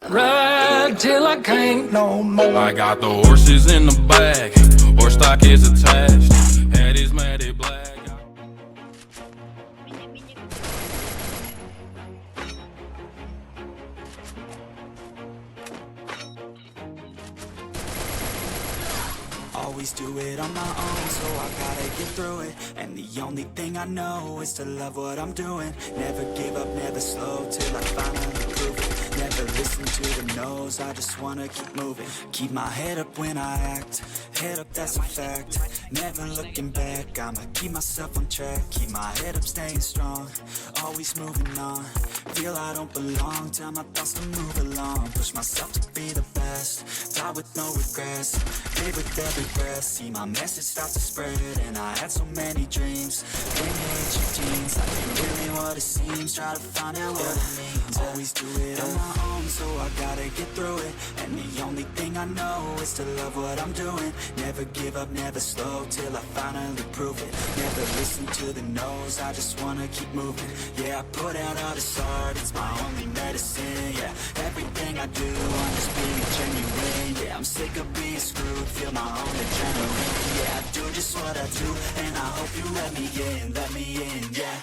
Ride till I can't no more. I got the horses in the back, horse stock is attached. Head is matted black. Always do it on my own, so I gotta get through it. And the only thing I know is to love what I'm doing. Never give up, never slow, till I finally prove it. Never listen to the no's, I just wanna keep moving. Keep my head up when I act, head up, that's a fact. Never looking back, I'ma keep myself on track. Keep my head up, staying strong, always moving on. Feel I don't belong, tell my thoughts to move along. Push myself to be the best, die with no regrets. Live with every breath, see my message start to spread. And I had so many dreams, teenage your teens. Life ain't really what it seems, try to find out what it means. Always do it on my own, so I gotta get through it. And the only thing I know is to love what I'm doing. Never give up, never slow, till I finally prove it. Never listen to the no's, I just wanna keep moving. Yeah, I put out all this art, it's my only medicine. Yeah, everything I do, I'm just being genuine. Yeah, I'm sick of being screwed, feel my own adrenaline. Yeah, I do just what I do, and I hope you let me in, yeah.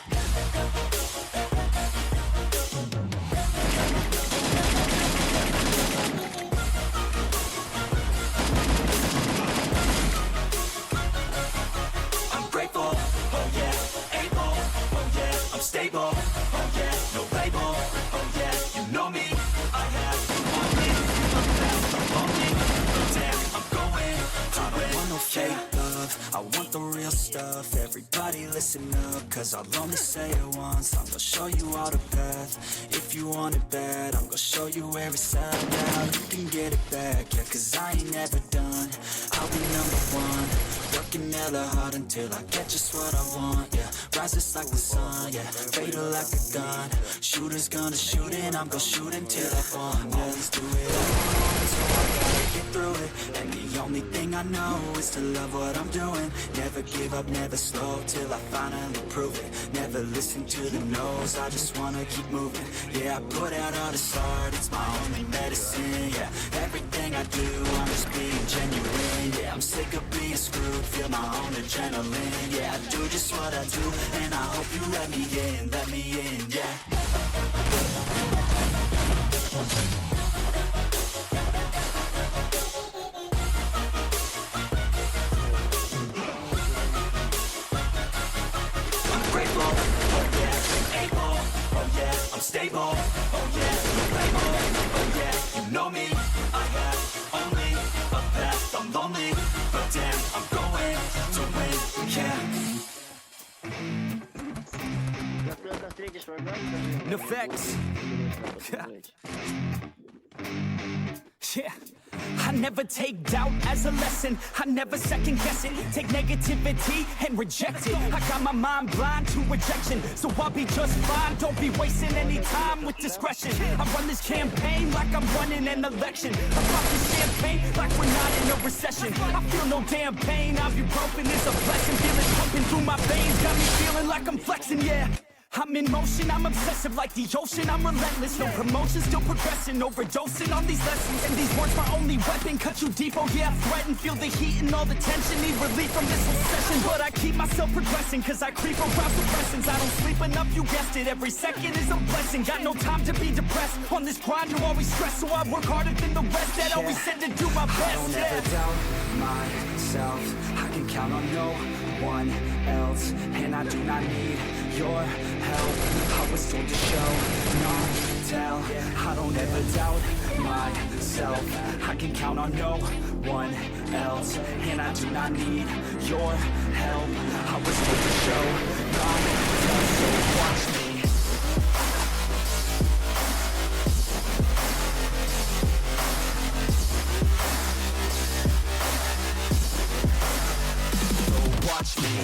I'm grateful, oh yeah, able, oh yeah, I'm stable, oh yeah, no label, oh yeah, you know me, I have only a path, I'm lonely, but damn, I'm going to win. I don't want no fake love, I want the real stuff. Everybody listen up, cause I'll only say it once. I'm gonna show you all the path, if you want it bad. I'm gonna show you where it's at now, you can get it back. Yeah, cause I ain't never done, I'll be number one. Working hella hard until I get just what I want, yeah. Rises like the sun, yeah, fatal like a gun. Shooter's gonna shoot and I'm gonna shoot until I fall, yeah. Always do it alone, so I gotta get through it. And the only thing I know is to love what I'm doing. Never give up, never slow, till I finally prove it. Never listen to the no's, I just wanna keep moving. Yeah, I put out all this art, it's my only medicine. Yeah, everything I do, I'm just being genuine. Yeah, I'm sick of being screwed, feel my own adrenaline. Yeah, I do just what I do, and I hope you let me in, yeah. I'm grateful, oh yeah, able, oh yeah, I'm stable, oh yeah, no label, oh yeah, you know me, I have only a path, I'm lonely, but damn, I'm going to win, yeah. No facts. Yeah. I never take doubt as a lesson, I never second guess it. Take negativity and reject it. I got my mind blind to rejection, so I'll be just fine. Don't be wasting any time with discretion. I run this campaign like I'm running an election. I pop this champagne like we're not in a recession. I feel no damn pain, ibuprofen is a blessing. Feel it pumping through my veins, got me feeling like I'm flexing, yeah. I'm in motion, I'm obsessive like the ocean, I'm relentless. No promotion, still progressing, overdosing on these lessons. And these words my only weapon, cut you deep, oh yeah, I threaten. Feel the heat and all the tension, need relief from this obsession. But I keep myself progressing, cause I creep around suppressants. I don't sleep enough, you guessed it, every second is a blessing. Got no time to be depressed, on this grind you always stress. So I work harder than the rest, that always said to do my best. I don't ever doubt myself, I can count on no one else. And I do not need your help, I was told to show, not tell. I don't ever doubt myself, I can count on no one else. And I do not need your help, I was told to show, not tell. So watch me. So watch me.